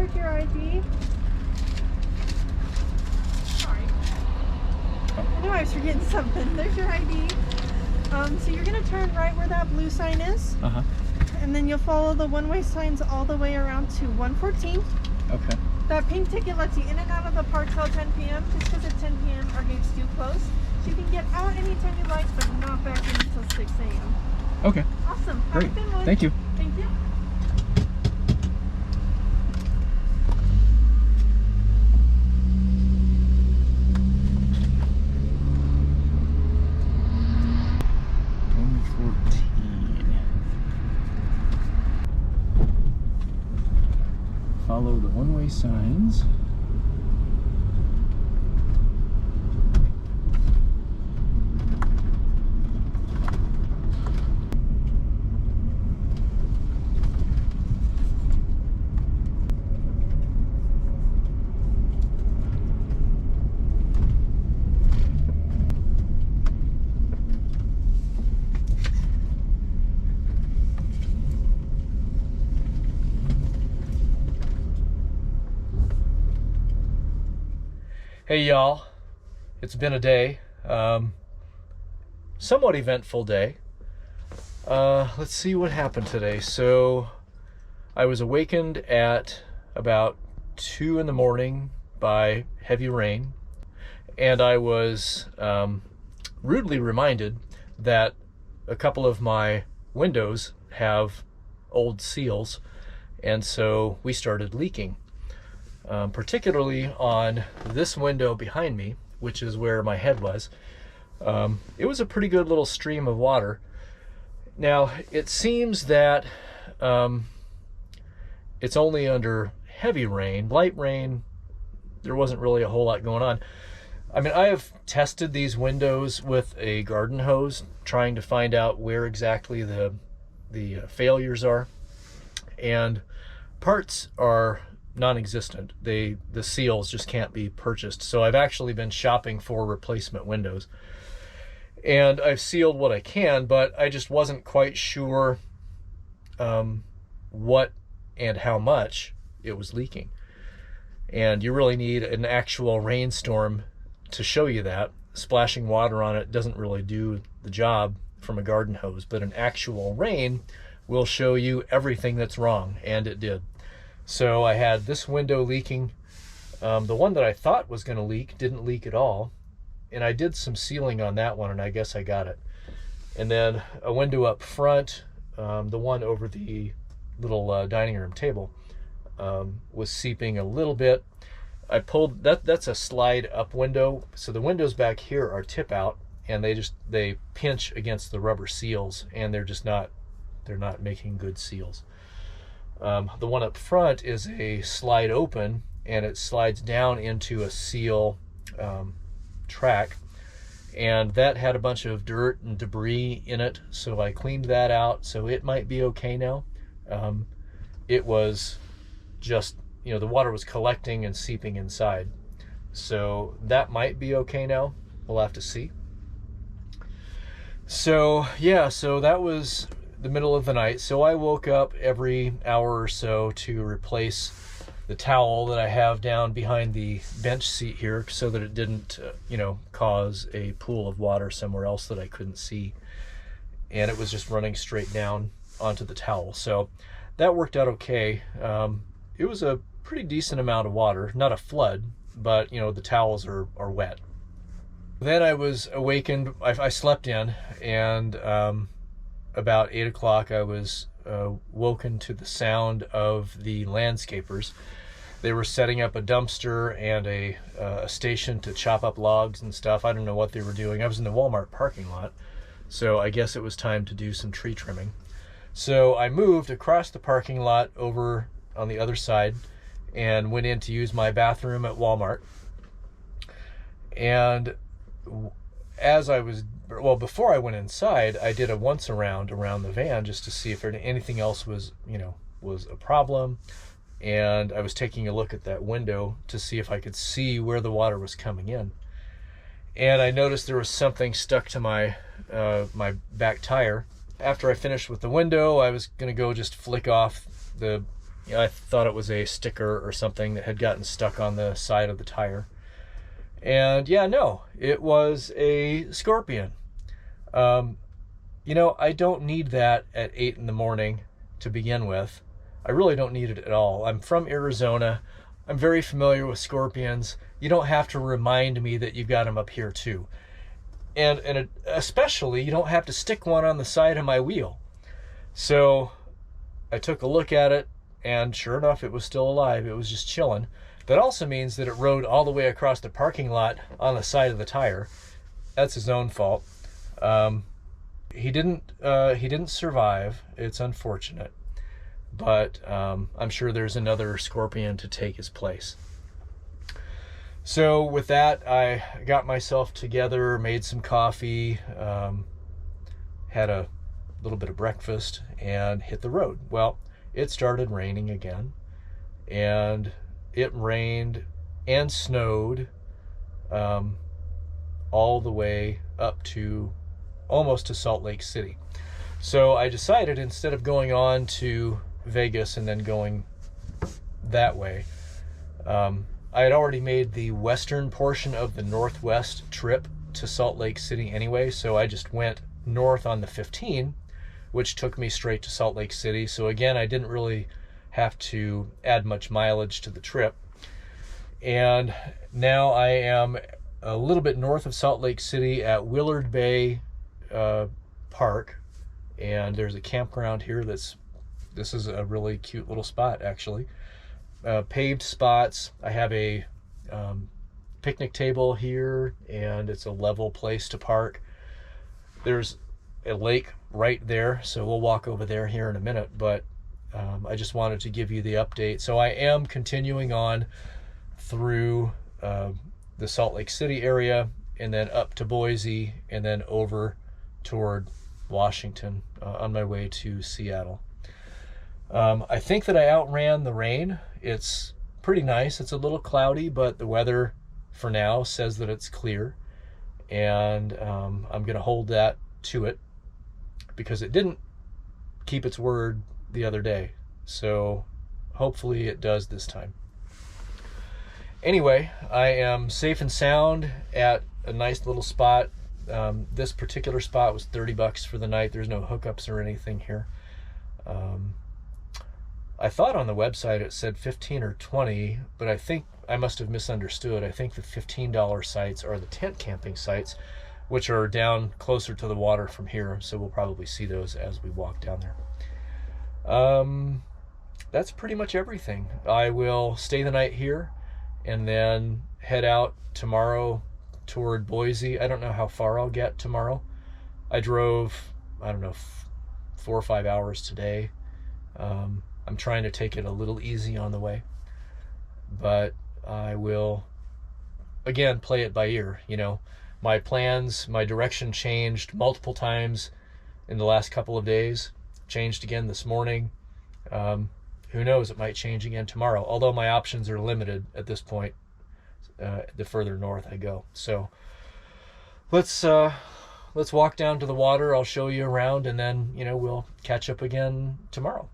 There's your ID. Sorry. I knew I was forgetting something. There's your ID. So you're gonna turn right where that blue sign is. Uh-huh. And then you'll follow the one-way signs all the way around to 114. Okay. That pink ticket lets you in and out of the park till 10 p.m. Just because at 10 p.m. our gates do close. So you can get out anytime you like, but not back in until 6 a.m. Okay. Awesome. Great. Have a good one. Thank you. Thank you. Follow the one-way signs. Hey y'all, it's been a day, somewhat eventful day. Let's see what happened today. So I was awakened at about 2 in the morning by heavy rain, and I was rudely reminded that a couple of my windows have old seals, and so we started leaking. Particularly on this window behind me, which is where my head was. It was a pretty good little stream of water. Now, it seems that it's only under heavy rain. Light rain, there wasn't really a whole lot going on. I mean, I have tested these windows with a garden hose, trying to find out where exactly the failures are. And parts are non-existent. The seals just can't be purchased. So I've actually been shopping for replacement windows, and I've sealed what I can, but I just wasn't quite sure what and how much it was leaking. And you really need an actual rainstorm to show you that. Splashing water on it doesn't really do the job from a garden hose, but an actual rain will show you everything that's wrong, and it did. So I had this window leaking. The one that I thought was going to leak didn't leak at all. And I did some sealing on that one, and I guess I got it. And then a window up front, the one over the little dining room table, was seeping a little bit. I pulled, that's a slide up window. So the windows back here are tip out, and they pinch against the rubber seals, and they're not making good seals. The one up front is a slide open, and it slides down into a seal track, and that had a bunch of dirt and debris in it, so I cleaned that out, so it might be okay now. It was just, the water was collecting and seeping inside, so that might be okay now. We'll have to see. So yeah, so that was the middle of the night. So I woke up every hour or so to replace the towel that I have down behind the bench seat here, so that it didn't cause a pool of water somewhere else that I couldn't see, and it was just running straight down onto the towel. So that worked out okay. It was a pretty decent amount of water, not a flood, but the towels are wet. Then I was awakened. I slept in, and about 8 o'clock, I was woken to the sound of the landscapers. They were setting up a dumpster and a station to chop up logs and stuff. I don't know what they were doing. I was in the Walmart parking lot, so I guess it was time to do some tree trimming. So I moved across the parking lot over on the other side and went in to use my bathroom at Walmart. And before I went inside, I did a once around the van just to see if anything else was a problem. And I was taking a look at that window to see if I could see where the water was coming in. And I noticed there was something stuck to my back tire. After I finished with the window, I was gonna go just flick off the I thought it was a sticker or something that had gotten stuck on the side of the tire. And yeah, no, it was a scorpion. I don't need that at 8 in the morning to begin with. I really don't need it at all. I'm from Arizona. I'm very familiar with scorpions. You don't have to remind me that you've got them up here too. And especially, you don't have to stick one on the side of my wheel. So I took a look at it, and sure enough, it was still alive. It was just chilling. That also means that it rode all the way across the parking lot on the side of the tire. That's his own fault. He didn't survive. It's unfortunate, but I'm sure there's another scorpion to take his place. So with that, I got myself together, made some coffee, had a little bit of breakfast, and hit the road. Well, it started raining again, and it rained and snowed all the way up to almost to Salt Lake City. So I decided, instead of going on to Vegas and then going that way, I had already made the western portion of the northwest trip to Salt Lake City anyway, so I just went north on the 15, which took me straight to Salt Lake City. So again, I didn't really have to add much mileage to the trip. And now I am a little bit north of Salt Lake City at Willard Bay Park, and there's a campground here this is a really cute little spot, actually. Paved spots. I have a picnic table here, and it's a level place to park. There's a lake right there, so we'll walk over there here in a minute, but I just wanted to give you the update. So I am continuing on through the Salt Lake City area, and then up to Boise, and then over toward Washington on my way to Seattle. I think that I outran the rain. It's pretty nice. It's a little cloudy, but the weather for now says that it's clear, and I'm going to hold that to it because it didn't keep its word the other day. So hopefully it does this time. Anyway, I am safe and sound at a nice little spot. This particular spot was $30 for the night. There's no hookups or anything here. I thought on the website it said 15 or 20, but I think I must have misunderstood. I think the $15 sites are the tent camping sites, which are down closer to the water from here, so we'll probably see those as we walk down there. That's pretty much everything. I will stay the night here and then head out tomorrow toward Boise. I don't know how far I'll get tomorrow. I drove, I don't know, 4 or 5 hours today. I'm trying to take it a little easy on the way, but I will, again, play it by ear. My plans, my direction changed multiple times in the last couple of days, changed again this morning. Who knows, it might change again tomorrow, although my options are limited at this point, the further north I go. So let's walk down to the water. I'll show you around, and then, we'll catch up again tomorrow.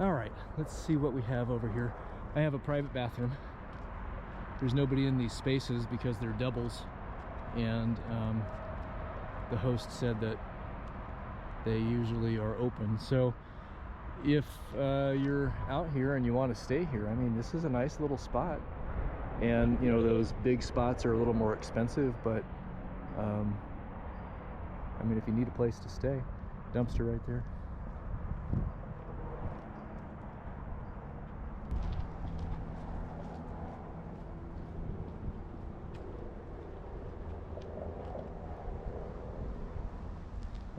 All right, let's see what we have over here. I have a private bathroom. There's nobody in these spaces because they're doubles, and the host said that they usually are open. So if you're out here and you want to stay here, I mean, this is a nice little spot. And those big spots are a little more expensive, but I mean, if you need a place to stay, dumpster right there.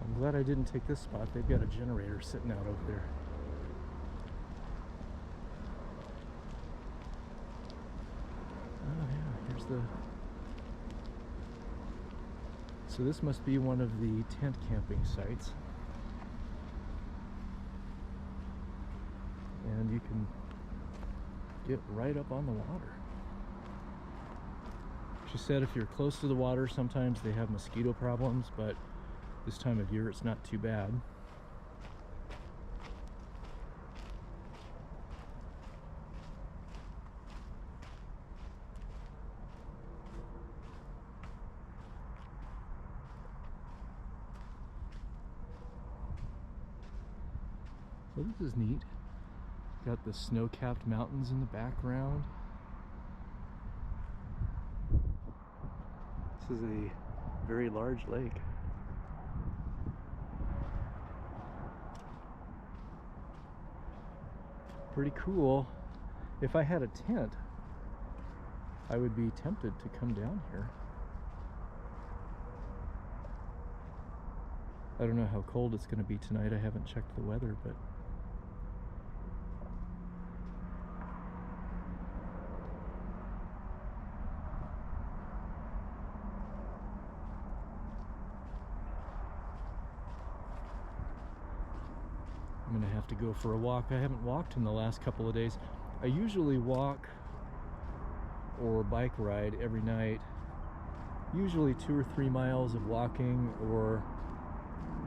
I'm glad I didn't take this spot. They've got a generator sitting out over there. Oh yeah, here's the... So this must be one of the tent camping sites. And you can get right up on the water. She said if you're close to the water, sometimes they have mosquito problems, but this time of year it's not too bad. Well, this is neat. Got the snow-capped mountains in the background. This is a very large lake. Pretty cool. If I had a tent, I would be tempted to come down here. I don't know how cold it's going to be tonight. I haven't checked the weather, but I'm going to have to go for a walk. I haven't walked in the last couple of days. I usually walk or bike ride every night. Usually 2 or 3 miles of walking, or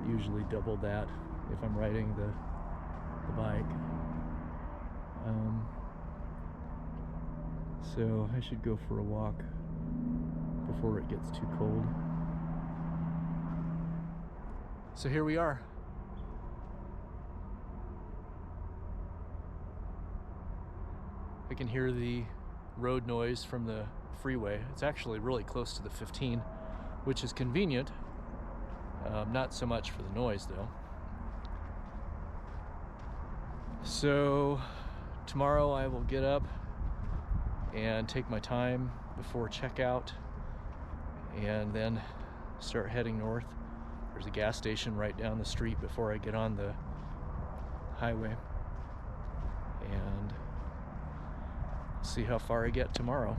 usually double that if I'm riding the bike. So I should go for a walk before it gets too cold. So here we are. I can hear the road noise from the freeway. It's actually really close to the 15, which is convenient. Not so much for the noise though. So tomorrow I will get up and take my time before checkout and then start heading north. There's a gas station right down the street before I get on the highway, and see how far I get tomorrow.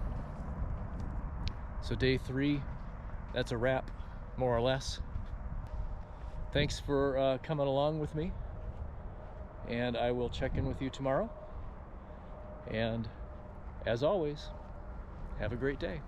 So day 3, that's a wrap, more or less. Thanks for coming along with me, and I will check in with you tomorrow. And as always, have a great day.